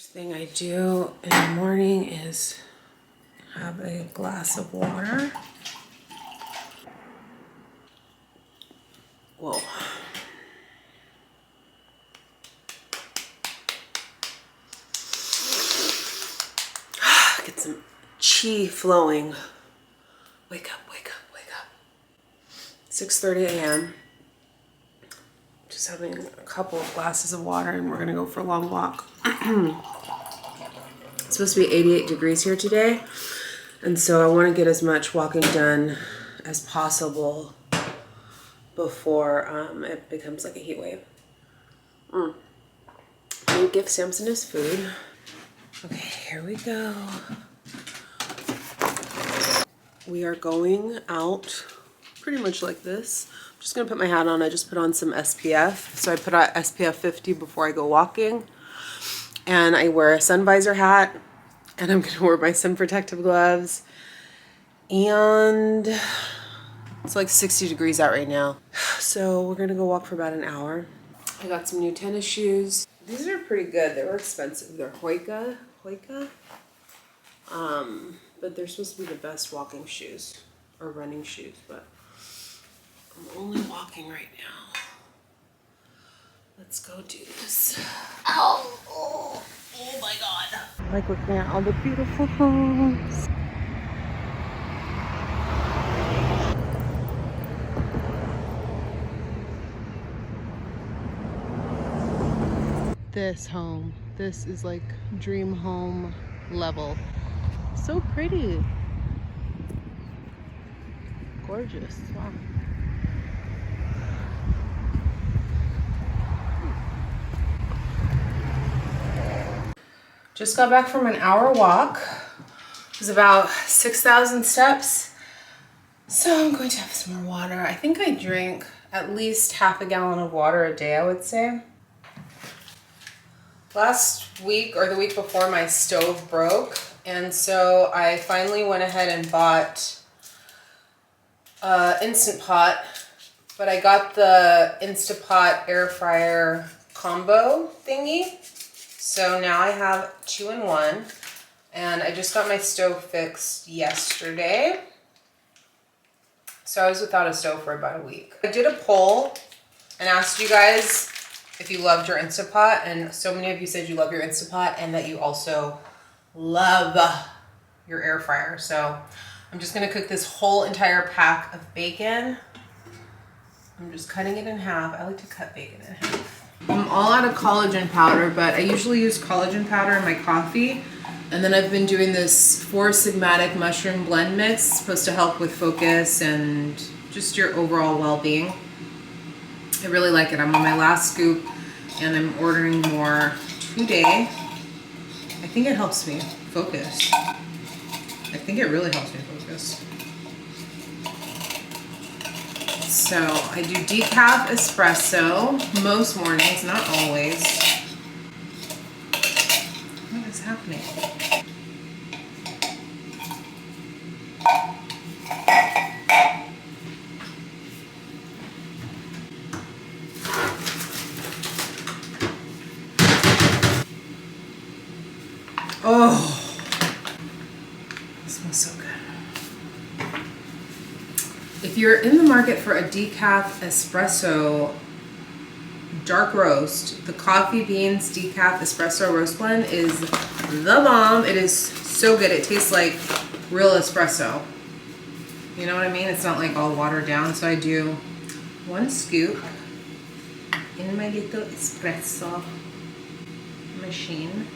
First thing I do in the morning is have a glass of water. Whoa. Get some chi flowing. Wake up, wake up, wake up. 6:30 a.m. Just having a couple of glasses of water and we're gonna go for a long walk. It's supposed to be 88 degrees here today. And so I wanna get as much walking done as possible before it becomes like a heat wave. We give Samson his food. Okay, here we go. We are going out pretty much like this. I'm just gonna put my hat on. I just put on some SPF. So I put on SPF 50 before I go walking. And I wear a sun visor hat. And I'm gonna wear my sun protective gloves. And it's like 60 degrees out right now. So we're gonna go walk for about an hour. I got some new tennis shoes. These are pretty good. They were expensive. They're Hoika. But they're supposed to be the best walking shoes or running shoes, but I'm only walking right now. Let's go do this. Ow! Oh my God. I like looking at all the beautiful homes. This home, this is like dream home level. So pretty. Gorgeous. Wow. Just got back from an hour walk. It was about 6,000 steps. So I'm going to have some more water. I think I drink at least half a gallon of water a day, I would say. Last week or the week before, my stove broke. And so I finally went ahead and bought Instant Pot, but I got the Instapot air fryer combo thingy. So now I have 2-in-1, and I just got my stove fixed yesterday. So I was without a stove for about a week. I did a poll and asked you guys if you loved your Instant Pot, and so many of you said you love your Instant Pot and that you also love your air fryer. So I'm just gonna cook this whole entire pack of bacon. I'm just cutting it in half. I like to cut bacon in half. I'm all out of collagen powder, but I usually use collagen powder in my coffee. And then I've been doing this 4-Sigmatic mushroom blend mix. It's supposed to help with focus and just your overall well-being. I really like it. I'm on my last scoop and I'm ordering more today. I think it helps me focus. I think it really helps me focus. So I do decaf espresso most mornings, not always. What is happening? Oh, it smells so good. If you're in the market for a decaf espresso dark roast, the Coffee Beans Decaf Espresso Roast Blend is the bomb. It is so good. It tastes like real espresso. You know what I mean? It's not like all watered down. So I do 1 scoop in my little espresso machine.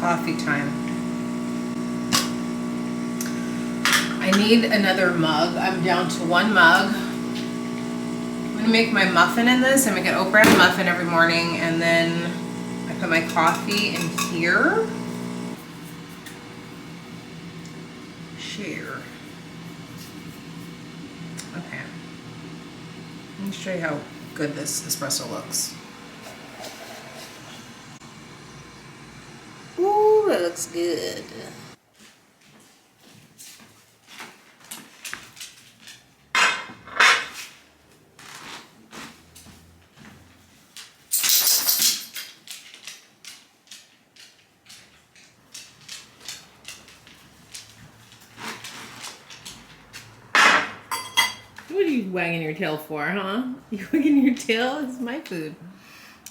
Coffee time. I need another mug. I'm down to 1 mug. I'm gonna make my muffin in this. I make an oat bran muffin every morning, and then I put my coffee in here. Share. Okay. Let me show you how good this espresso looks. looks good. What are you wagging your tail for, huh? You wagging your tail? It's my food.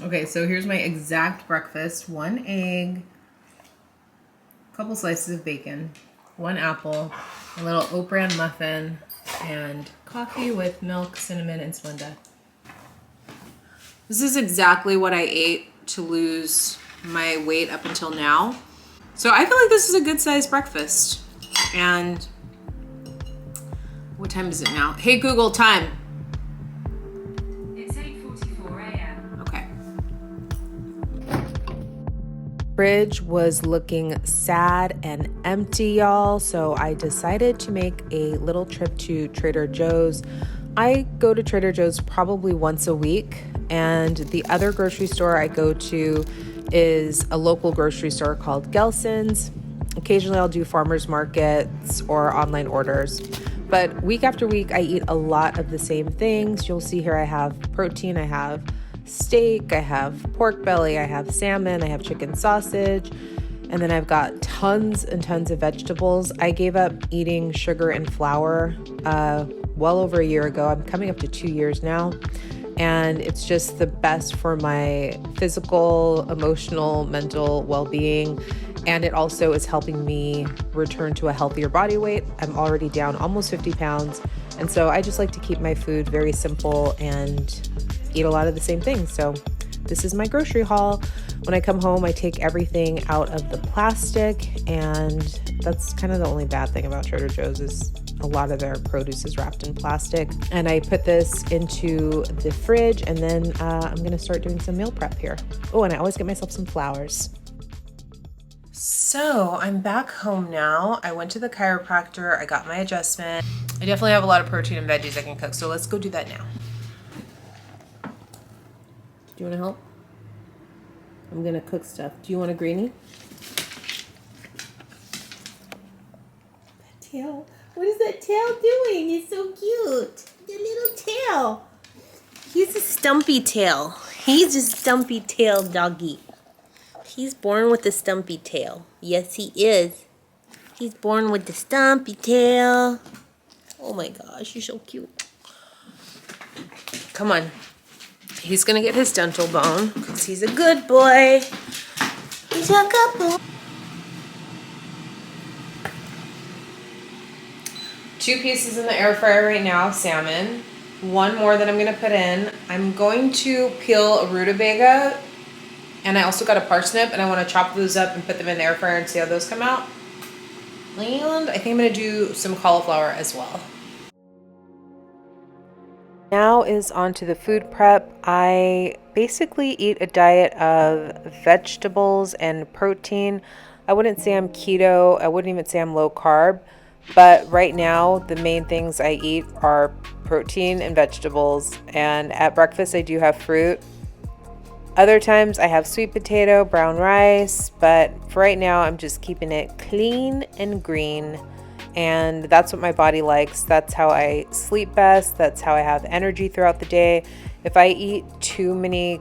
Okay, so here's my exact breakfast. 1 egg, a couple slices of bacon, 1 apple, a little oat bran muffin, and coffee with milk, cinnamon, and Splenda. This is exactly what I ate to lose my weight up until now. So I feel like this is a good sized breakfast. And what time is it now? Hey Google, time. It's 8:44 a.m. Okay. Fridge was looking sad and empty, y'all, so I decided to make a little trip to Trader Joe's. I go to Trader Joe's probably once a week, and the other grocery store I go to is a local grocery store called Gelson's. Occasionally I'll do farmers markets or online orders, but week after week I eat a lot of the same things. You'll see here I have protein, I have steak, I have pork belly, I have salmon, I have chicken sausage, and then I've got tons and tons of vegetables. I gave up eating sugar and flour well over a year ago. I'm coming up to 2 years now, and it's just the best for my physical, emotional, mental well-being, and it also is helping me return to a healthier body weight. I'm already down almost 50 pounds, and so I just like to keep my food very simple and eat a lot of the same things. So this is my grocery haul. When I come home, I take everything out of the plastic, and that's kind of the only bad thing about Trader Joe's is a lot of their produce is wrapped in plastic. And I put this into the fridge, and then I'm gonna start doing some meal prep here. Oh, and I always get myself some flowers. So I'm back home now. I went to the chiropractor. I got my adjustment. I definitely have a lot of protein and veggies I can cook. So let's go do that now. Do you want to help? I'm gonna cook stuff. Do you want a greenie? That tail. What is that tail doing? It's so cute. The little tail. He's a stumpy tail. He's a stumpy tail doggy. He's born with a stumpy tail. Yes, he is. He's born with the stumpy tail. Oh my gosh, you're so cute. Come on. He's gonna get his dental bone because he's a good boy. He's a good boy. 2 pieces in the air fryer right now, salmon. 1 more that I'm gonna put in. I'm going to peel a rutabaga, and I also got a parsnip, and I want to chop those up and put them in the air fryer and see how those come out. And I think I'm gonna do some cauliflower as well. Now is on to the food prep. I basically eat a diet of vegetables and protein. I wouldn't say I'm keto. I wouldn't even say I'm low carb. But right now, the main things I eat are protein and vegetables. And at breakfast, I do have fruit. Other times, I have sweet potato, brown rice. But for right now, I'm just keeping it clean and green. And that's what my body likes. That's how I sleep best. That's how I have energy throughout the day. If I eat too many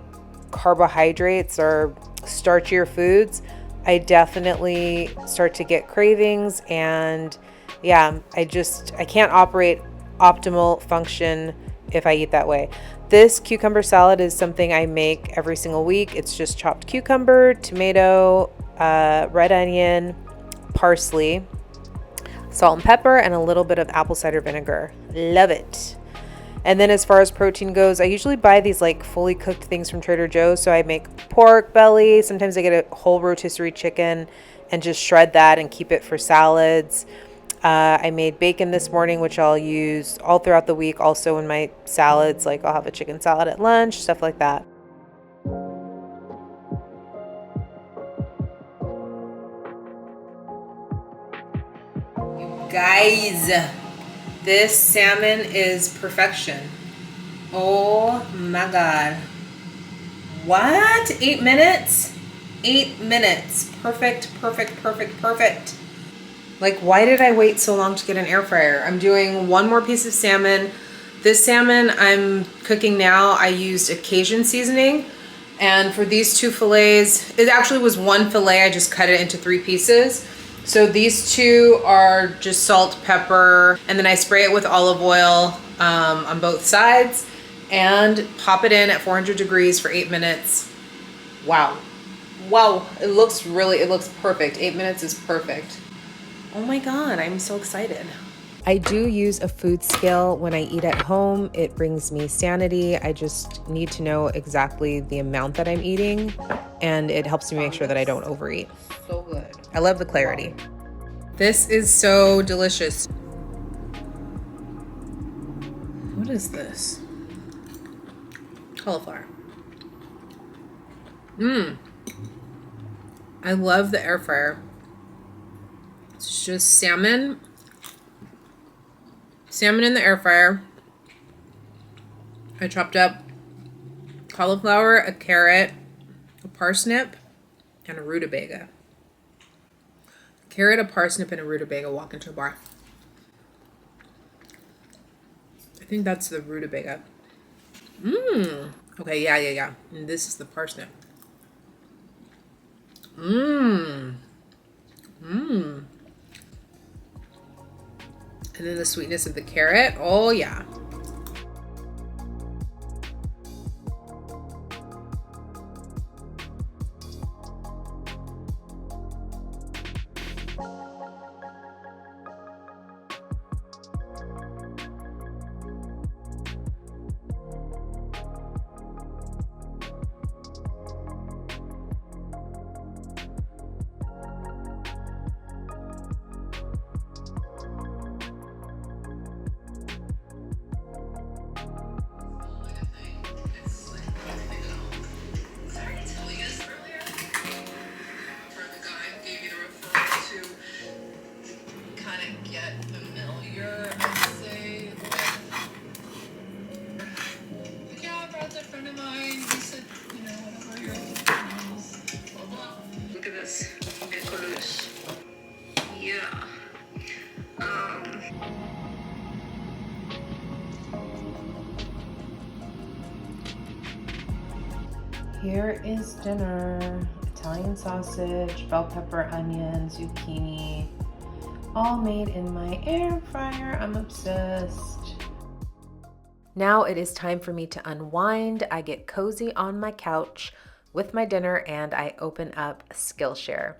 carbohydrates or starchier foods, I definitely start to get cravings. And yeah, I can't operate optimal function if I eat that way. This cucumber salad is something I make every single week. It's just chopped cucumber, tomato, red onion, parsley, salt and pepper, and a little bit of apple cider vinegar. Love it. And then as far as protein goes, I usually buy these like fully cooked things from Trader Joe's. So I make pork belly. Sometimes I get a whole rotisserie chicken and just shred that and keep it for salads. I made bacon this morning, which I'll use all throughout the week. Also in my salads, like I'll have a chicken salad at lunch, stuff like that. Guys, this salmon is perfection. Oh my God. What? 8 minutes? 8 minutes. perfect, perfect, perfect, perfect. Like, why did I wait so long to get an air fryer? I'm doing one more piece of salmon. This salmon I'm cooking now, I used Cajun seasoning. And for these two fillets, it actually was one fillet, I just cut it into 3 pieces. So these two are just salt, pepper, and then I spray it with olive oil on both sides and pop it in at 400 degrees for 8 minutes. Wow. Wow, it looks perfect. 8 minutes is perfect. Oh my God, I'm so excited. I do use a food scale when I eat at home. It brings me sanity. I just need to know exactly the amount that I'm eating, and it helps me make sure that I don't overeat. So good. I love the clarity. This is so delicious. What is this? Cauliflower. I love the air fryer. It's just salmon in the air fryer. I chopped up cauliflower, a carrot, a parsnip, and a rutabaga. Carrot, a parsnip, and a rutabaga walk into a bar. I think that's the rutabaga. Okay, yeah. And this is the parsnip. And then the sweetness of the carrot. Oh, yeah. Look at this. Yeah. Here is dinner. Italian sausage, bell pepper, onion, zucchini, all made in my air fryer. I'm obsessed. Now it is time for me to unwind. I get cozy on my couch with my dinner and I open up Skillshare.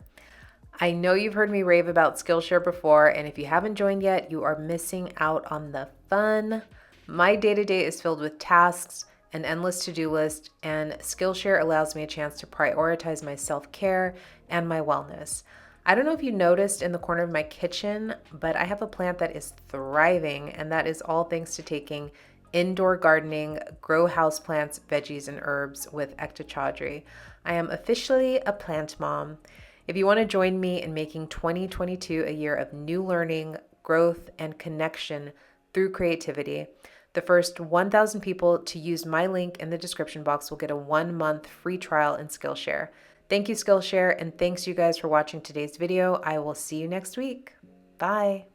I know you've heard me rave about Skillshare before, and if you haven't joined yet, you are missing out on the fun. My day-to-day is filled with tasks, an endless to-do list, and Skillshare allows me a chance to prioritize my self-care and my wellness. I don't know if you noticed in the corner of my kitchen, but I have a plant that is thriving, and that is all thanks to taking indoor gardening, grow houseplants, veggies, and herbs with Ekta Chaudhry. I am officially a plant mom. If you want to join me in making 2022 a year of new learning, growth, and connection through creativity, the first 1,000 people to use my link in the description box will get a 1-month free trial in Skillshare. Thank you, Skillshare, and thanks you guys for watching today's video. I will see you next week. Bye.